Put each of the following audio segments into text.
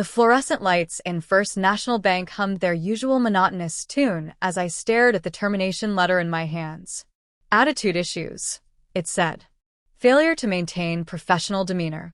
The fluorescent lights in First National Bank hummed their usual monotonous tune as I stared at the termination letter in my hands. Attitude issues, it said. Failure to maintain professional demeanor.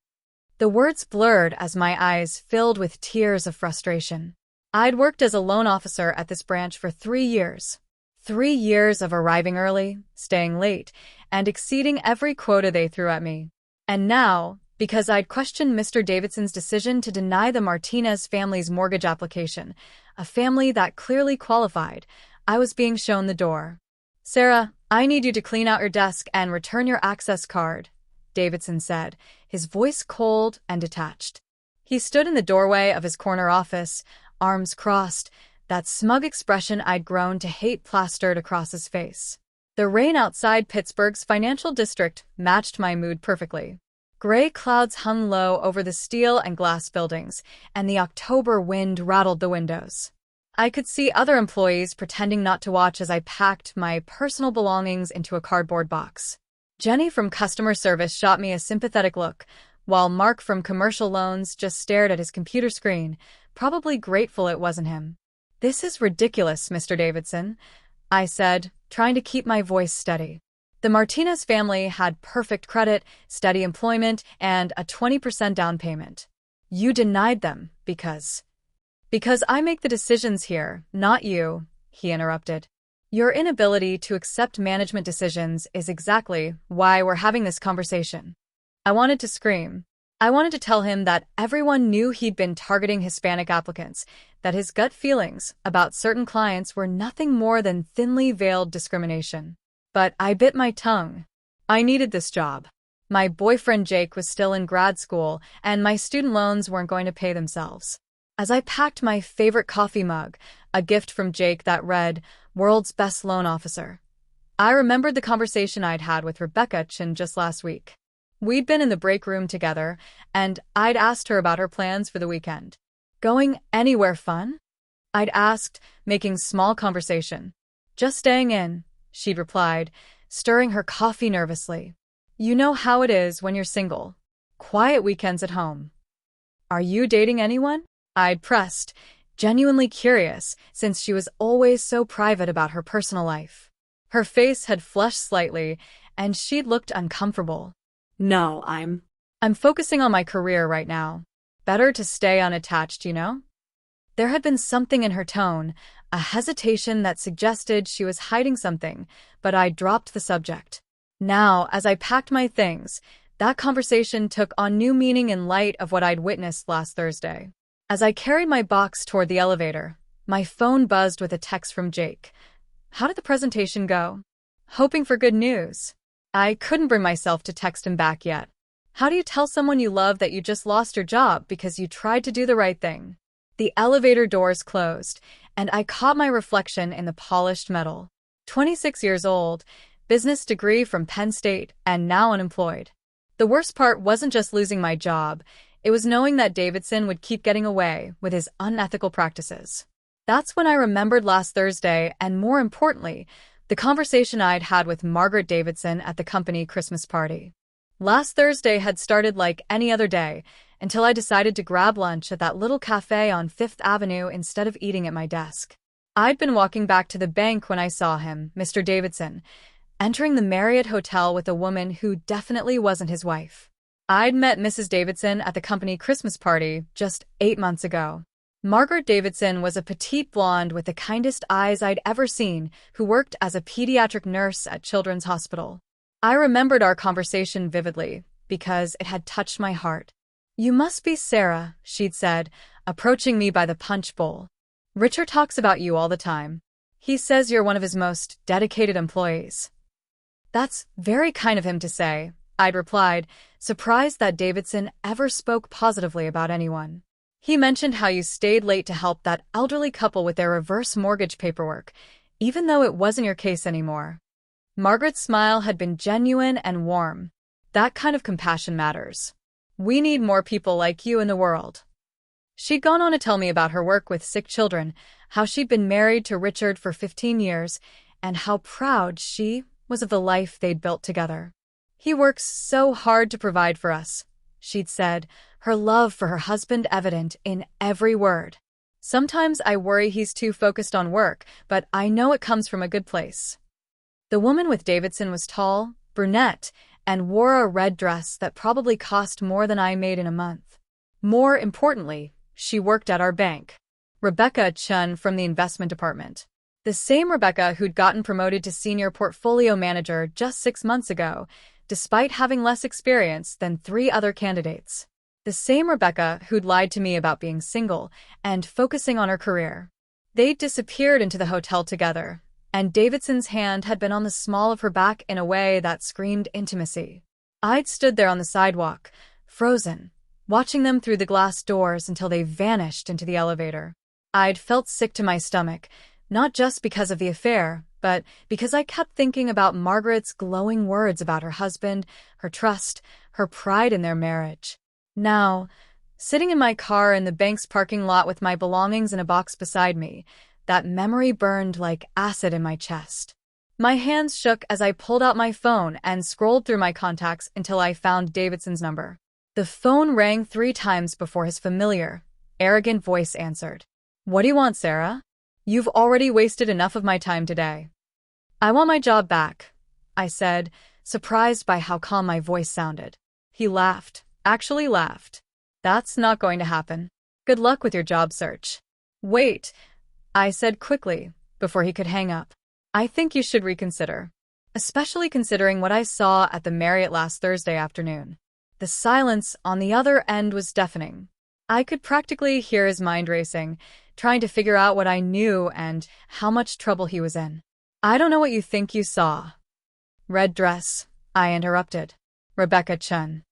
The words blurred as my eyes filled with tears of frustration. I'd worked as a loan officer at this branch for 3 years. 3 years of arriving early, staying late, and exceeding every quota they threw at me. And now, because I'd questioned Mr. Davidson's decision to deny the Martinez family's mortgage application, a family that clearly qualified, I was being shown the door. "Sarah, I need you to clean out your desk and return your access card," Davidson said, his voice cold and detached. He stood in the doorway of his corner office, arms crossed, that smug expression I'd grown to hate plastered across his face. The rain outside Pittsburgh's financial district matched my mood perfectly. Gray clouds hung low over the steel and glass buildings, and the October wind rattled the windows. I could see other employees pretending not to watch as I packed my personal belongings into a cardboard box. Jenny from customer service shot me a sympathetic look, while Mark from commercial loans just stared at his computer screen, probably grateful it wasn't him. "This is ridiculous, Mr. Davidson," I said, trying to keep my voice steady. The Martinez family had perfect credit, steady employment, and a 20% down payment. "You denied them because I make the decisions here, not you," he interrupted. "Your inability to accept management decisions is exactly why we're having this conversation." I wanted to scream. I wanted to tell him that everyone knew he'd been targeting Hispanic applicants, that his gut feelings about certain clients were nothing more than thinly veiled discrimination. But I bit my tongue. I needed this job. My boyfriend Jake was still in grad school, and my student loans weren't going to pay themselves. As I packed my favorite coffee mug, a gift from Jake that read, "World's Best Loan Officer," I remembered the conversation I'd had with Rebecca Chin just last week. We'd been in the break room together, and I'd asked her about her plans for the weekend. "Going anywhere fun?" I'd asked, making small conversation. "Just staying in," she'd replied, stirring her coffee nervously. "You know how it is when you're single. Quiet weekends at home." "Are you dating anyone?" I'd pressed, genuinely curious, since she was always so private about her personal life. Her face had flushed slightly, and she'd looked uncomfortable. "No, I'm focusing on my career right now. Better to stay unattached, you know?" There had been something in her tone, a hesitation that suggested she was hiding something, but I dropped the subject. Now, as I packed my things, that conversation took on new meaning in light of what I'd witnessed last Thursday. As I carried my box toward the elevator, my phone buzzed with a text from Jake. "How did the presentation go?" Hoping for good news. I couldn't bring myself to text him back yet. How do you tell someone you love that you just lost your job because you tried to do the right thing? The elevator doors closed, and I caught my reflection in the polished metal. 26 years old, business degree from Penn State, and now unemployed. The worst part wasn't just losing my job, it was knowing that Davidson would keep getting away with his unethical practices. That's when I remembered last Thursday, and more importantly, the conversation I'd had with Margaret Davidson at the company Christmas party. Last Thursday had started like any other day, until I decided to grab lunch at that little cafe on Fifth Avenue instead of eating at my desk. I'd been walking back to the bank when I saw him, Mr. Davidson, entering the Marriott Hotel with a woman who definitely wasn't his wife. I'd met Mrs. Davidson at the company Christmas party just 8 months ago. Margaret Davidson was a petite blonde with the kindest eyes I'd ever seen, who worked as a pediatric nurse at Children's Hospital. I remembered our conversation vividly, because it had touched my heart. "You must be Sarah," she'd said, approaching me by the punch bowl. "Richard talks about you all the time. He says you're one of his most dedicated employees." "That's very kind of him to say," I'd replied, surprised that Davidson ever spoke positively about anyone. "He mentioned how you stayed late to help that elderly couple with their reverse mortgage paperwork, even though it wasn't your case anymore." Margaret's smile had been genuine and warm. "That kind of compassion matters. We need more people like you in the world." She'd gone on to tell me about her work with sick children, how she'd been married to Richard for 15 years, and how proud she was of the life they'd built together. "He works so hard to provide for us," she'd said, her love for her husband evident in every word. Sometimes I worry he's too focused on work, but I know it comes from a good place. The woman with Davidson was tall, brunette, and wore a red dress that probably cost more than I made in a month. More importantly, she worked at our bank. Rebecca Chun from the investment department. The same Rebecca who'd gotten promoted to senior portfolio manager just 6 months ago, despite having less experience than 3 other candidates. The same Rebecca who'd lied to me about being single and focusing on her career. They'd disappeared into the hotel together, and Davidson's hand had been on the small of her back in a way that screamed intimacy. I'd stood there on the sidewalk, frozen, watching them through the glass doors until they vanished into the elevator. I'd felt sick to my stomach, not just because of the affair, but because I kept thinking about Margaret's glowing words about her husband, her trust, her pride in their marriage. Now, sitting in my car in the bank's parking lot with my belongings in a box beside me, that memory burned like acid in my chest. My hands shook as I pulled out my phone and scrolled through my contacts until I found Davidson's number. The phone rang 3 times before his familiar, arrogant voice answered. "What do you want, Sarah? You've already wasted enough of my time today." "I want my job back," I said, surprised by how calm my voice sounded. He laughed. Actually laughed. "That's not going to happen. Good luck with your job search." "Wait," I said quickly, before he could hang up. "I think you should reconsider. Especially considering what I saw at the Marriott last Thursday afternoon." The silence on the other end was deafening. I could practically hear his mind racing, trying to figure out what I knew and how much trouble he was in. "I don't know what you think you saw." "Red dress," I interrupted. "Rebecca Chun."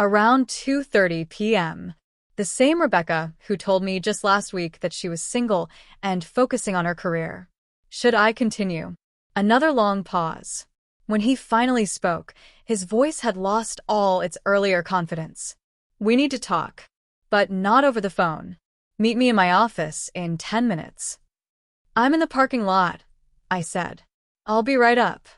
Around 2:30 p.m. The same Rebecca who told me just last week that she was single and focusing on her career. Should I continue? Another long pause. When he finally spoke, his voice had lost all its earlier confidence. "We need to talk. But not over the phone. Meet me in my office in 10 minutes. "I'm in the parking lot," I said. "I'll be right up."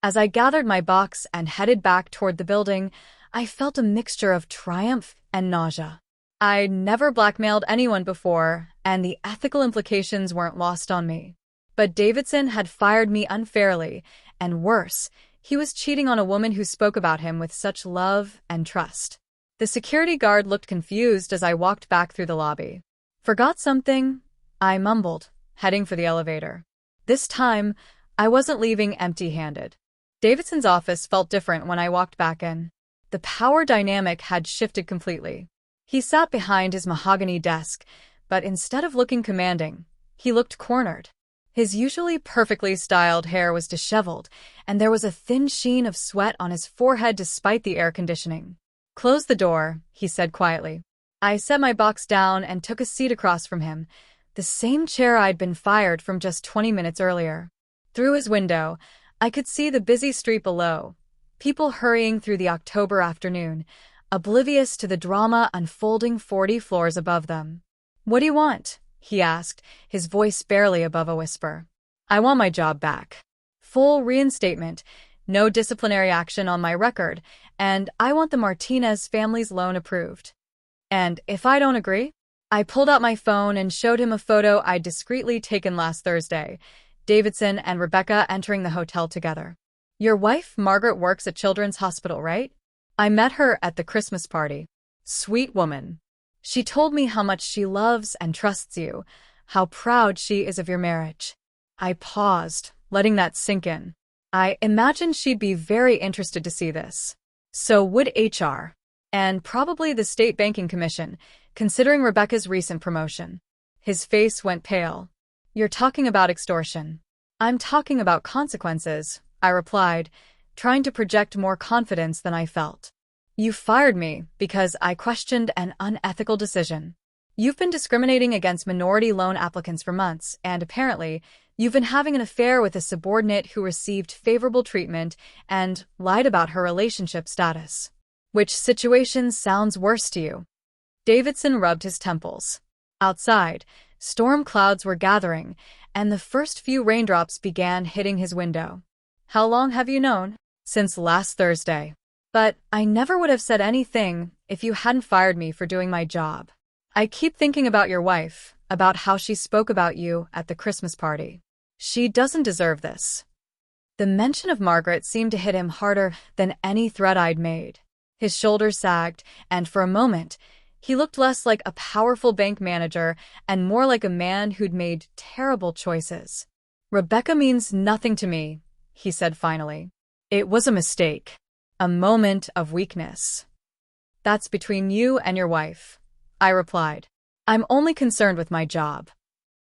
As I gathered my box and headed back toward the building, I felt a mixture of triumph and nausea. I'd never blackmailed anyone before, and the ethical implications weren't lost on me. But Davidson had fired me unfairly, and worse, he was cheating on a woman who spoke about him with such love and trust. The security guard looked confused as I walked back through the lobby. "Forgot something?" I mumbled, heading for the elevator. This time, I wasn't leaving empty-handed. Davidson's office felt different when I walked back in. The power dynamic had shifted completely. He sat behind his mahogany desk, but instead of looking commanding, he looked cornered. His usually perfectly styled hair was disheveled, and there was a thin sheen of sweat on his forehead despite the air conditioning. "Close the door," he said quietly. I set my box down and took a seat across from him, the same chair I'd been fired from just 20 minutes earlier. Through his window, I could see the busy street below, people hurrying through the October afternoon, oblivious to the drama unfolding 40 floors above them. "What do you want?" he asked, his voice barely above a whisper. "I want my job back. Full reinstatement, no disciplinary action on my record, and I want the Martinez family's loan approved. And if I don't agree?" I pulled out my phone and showed him a photo I'd discreetly taken last Thursday, Davidson and Rebecca entering the hotel together. "Your wife, Margaret, works at Children's Hospital, right? I met her at the Christmas party. Sweet woman. She told me how much she loves and trusts you, how proud she is of your marriage." I paused, letting that sink in. I imagined she'd be very interested to see this. So would HR. And probably the State Banking Commission, considering Rebecca's recent promotion. His face went pale. "You're talking about extortion." "I'm talking about consequences," I replied, trying to project more confidence than I felt. "You fired me because I questioned an unethical decision. You've been discriminating against minority loan applicants for months, and apparently, you've been having an affair with a subordinate who received favorable treatment and lied about her relationship status. Which situation sounds worse to you?" Davidson rubbed his temples. Outside, storm clouds were gathering, and the first few raindrops began hitting his window. "How long have you known?" "Since last Thursday." But I never would have said anything if you hadn't fired me for doing my job. I keep thinking about your wife, about how she spoke about you at the Christmas party. She doesn't deserve this. The mention of Margaret seemed to hit him harder than any threat I'd made. His shoulders sagged, and for a moment, he looked less like a powerful bank manager and more like a man who'd made terrible choices. Rebecca means nothing to me, he said finally. It was a mistake. A moment of weakness. That's between you and your wife, I replied. I'm only concerned with my job.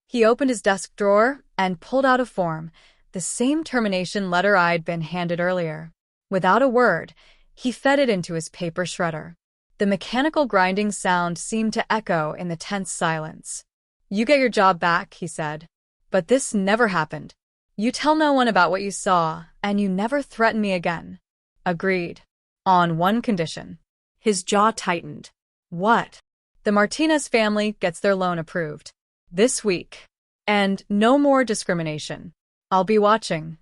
He opened his desk drawer and pulled out a form, the same termination letter I'd been handed earlier. Without a word, he fed it into his paper shredder. The mechanical grinding sound seemed to echo in the tense silence. You get your job back, he said. But this never happened. You tell no one about what you saw, and you never threaten me again. Agreed. On one condition. His jaw tightened. What? The Martinez family gets their loan approved. This week. And no more discrimination. I'll be watching.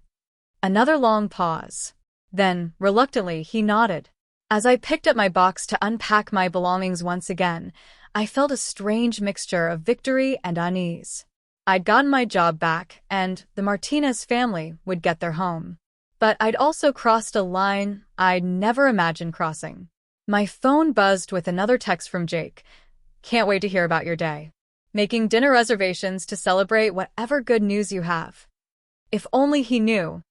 Another long pause. Then, reluctantly, he nodded. As I picked up my box to unpack my belongings once again, I felt a strange mixture of victory and unease. I'd gotten my job back, and the Martinez family would get their home. But I'd also crossed a line I'd never imagined crossing. My phone buzzed with another text from Jake. Can't wait to hear about your day. Making dinner reservations to celebrate whatever good news you have. If only he knew.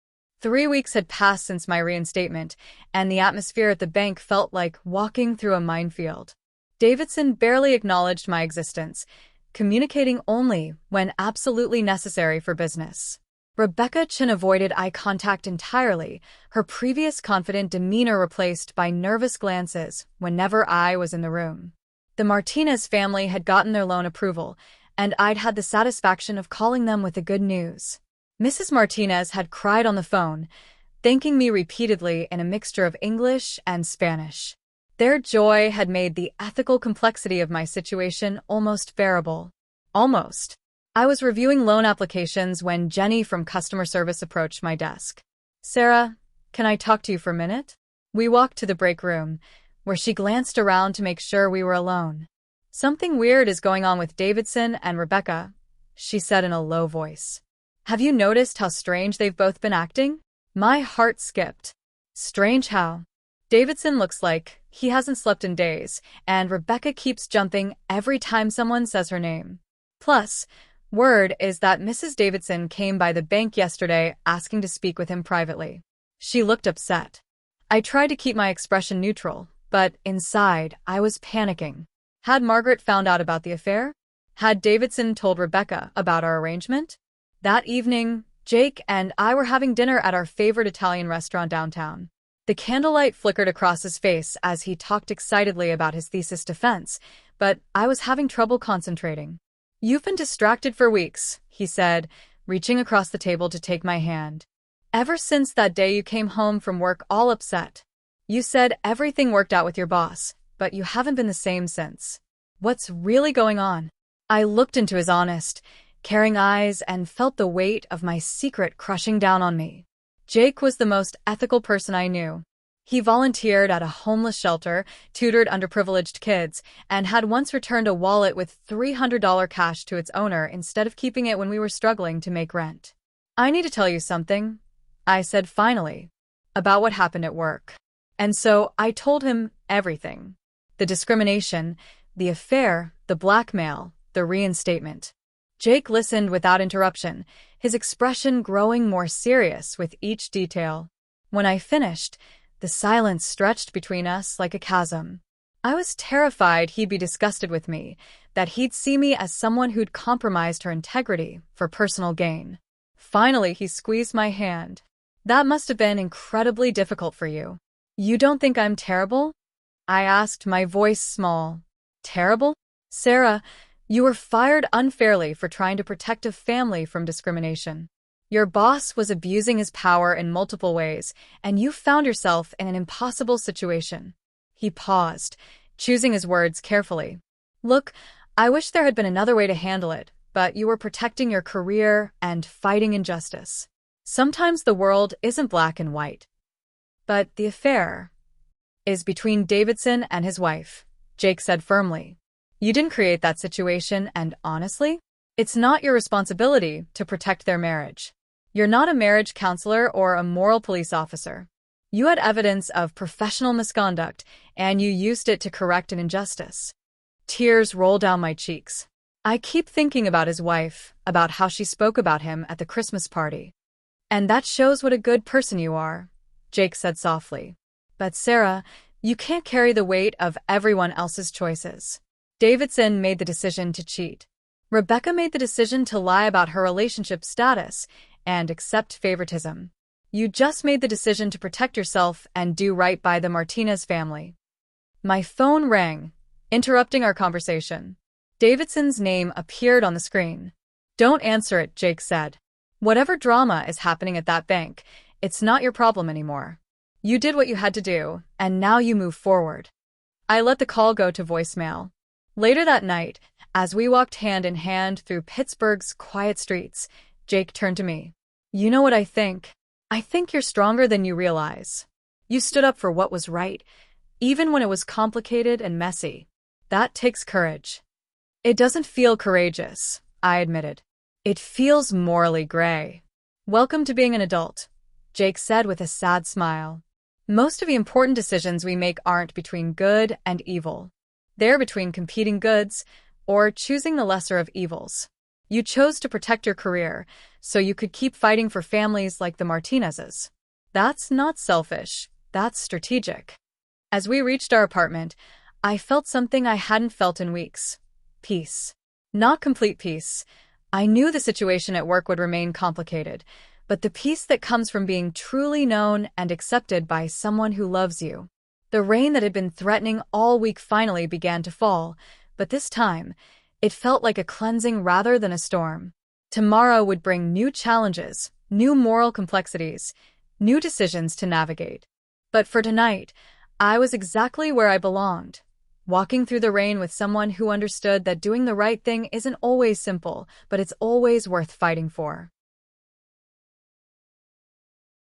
3 weeks had passed since my reinstatement, and the atmosphere at the bank felt like walking through a minefield. Davidson barely acknowledged my existence, communicating only when absolutely necessary for business. Rebecca Chin avoided eye contact entirely, her previous confident demeanor replaced by nervous glances whenever I was in the room. The Martinez family had gotten their loan approval, and I'd had the satisfaction of calling them with the good news. Mrs. Martinez had cried on the phone, thanking me repeatedly in a mixture of English and Spanish. Their joy had made the ethical complexity of my situation almost bearable. Almost. I was reviewing loan applications when Jenny from customer service approached my desk. Sarah, can I talk to you for a minute? We walked to the break room, where she glanced around to make sure we were alone. Something weird is going on with Davidson and Rebecca, she said in a low voice. Have you noticed how strange they've both been acting? My heart skipped. Strange how? Davidson looks like he hasn't slept in days, and Rebecca keeps jumping every time someone says her name. Plus, word is that Mrs. Davidson came by the bank yesterday asking to speak with him privately. She looked upset. I tried to keep my expression neutral, but inside, I was panicking. Had Margaret found out about the affair? Had Davidson told Rebecca about our arrangement? That evening, Jake and I were having dinner at our favorite Italian restaurant downtown. The candlelight flickered across his face as he talked excitedly about his thesis defense, but I was having trouble concentrating. You've been distracted for weeks, he said, reaching across the table to take my hand. Ever since that day you came home from work all upset. You said everything worked out with your boss, but you haven't been the same since. What's really going on? I looked into his honest, caring eyes and felt the weight of my secret crushing down on me. Jake was the most ethical person I knew. He volunteered at a homeless shelter, tutored underprivileged kids, and had once returned a wallet with $300 cash to its owner instead of keeping it when we were struggling to make rent. I need to tell you something, I said finally, about what happened at work. And so I told him everything. The discrimination, the affair, the blackmail, the reinstatement. Jake listened without interruption, his expression growing more serious with each detail. When I finished, the silence stretched between us like a chasm. I was terrified he'd be disgusted with me, that he'd see me as someone who'd compromised her integrity for personal gain. Finally, he squeezed my hand. That must have been incredibly difficult for you. You don't think I'm terrible? I asked, my voice small. Terrible? Sarah, you were fired unfairly for trying to protect a family from discrimination. Your boss was abusing his power in multiple ways, and you found yourself in an impossible situation. He paused, choosing his words carefully. Look, I wish there had been another way to handle it, but you were protecting your career and fighting injustice. Sometimes the world isn't black and white. But the affair, is between Davidson and his wife, Jake said firmly. You didn't create that situation, and honestly, it's not your responsibility to protect their marriage. You're not a marriage counselor or a moral police officer. You had evidence of professional misconduct, and you used it to correct an injustice. Tears roll down my cheeks. I keep thinking about his wife, about how she spoke about him at the Christmas party. And that shows what a good person you are, Jake said softly. But Sarah, you can't carry the weight of everyone else's choices. Davidson made the decision to cheat. Rebecca made the decision to lie about her relationship status and accept favoritism. You just made the decision to protect yourself and do right by the Martinez family. My phone rang, interrupting our conversation. Davidson's name appeared on the screen. Don't answer it, Jake said. Whatever drama is happening at that bank, it's not your problem anymore. You did what you had to do, and now you move forward. I let the call go to voicemail. Later that night, as we walked hand in hand through Pittsburgh's quiet streets, Jake turned to me. You know what I think? I think you're stronger than you realize. You stood up for what was right, even when it was complicated and messy. That takes courage. It doesn't feel courageous, I admitted. It feels morally gray. Welcome to being an adult, Jake said with a sad smile. Most of the important decisions we make aren't between good and evil. They're between competing goods or choosing the lesser of evils. You chose to protect your career so you could keep fighting for families like the Martinezes. That's not selfish, that's strategic. As we reached our apartment, I felt something I hadn't felt in weeks. Peace. Not complete peace. I knew the situation at work would remain complicated, but the peace that comes from being truly known and accepted by someone who loves you. The rain that had been threatening all week finally began to fall, but this time, it felt like a cleansing rather than a storm. Tomorrow would bring new challenges, new moral complexities, new decisions to navigate. But for tonight, I was exactly where I belonged, walking through the rain with someone who understood that doing the right thing isn't always simple, but it's always worth fighting for.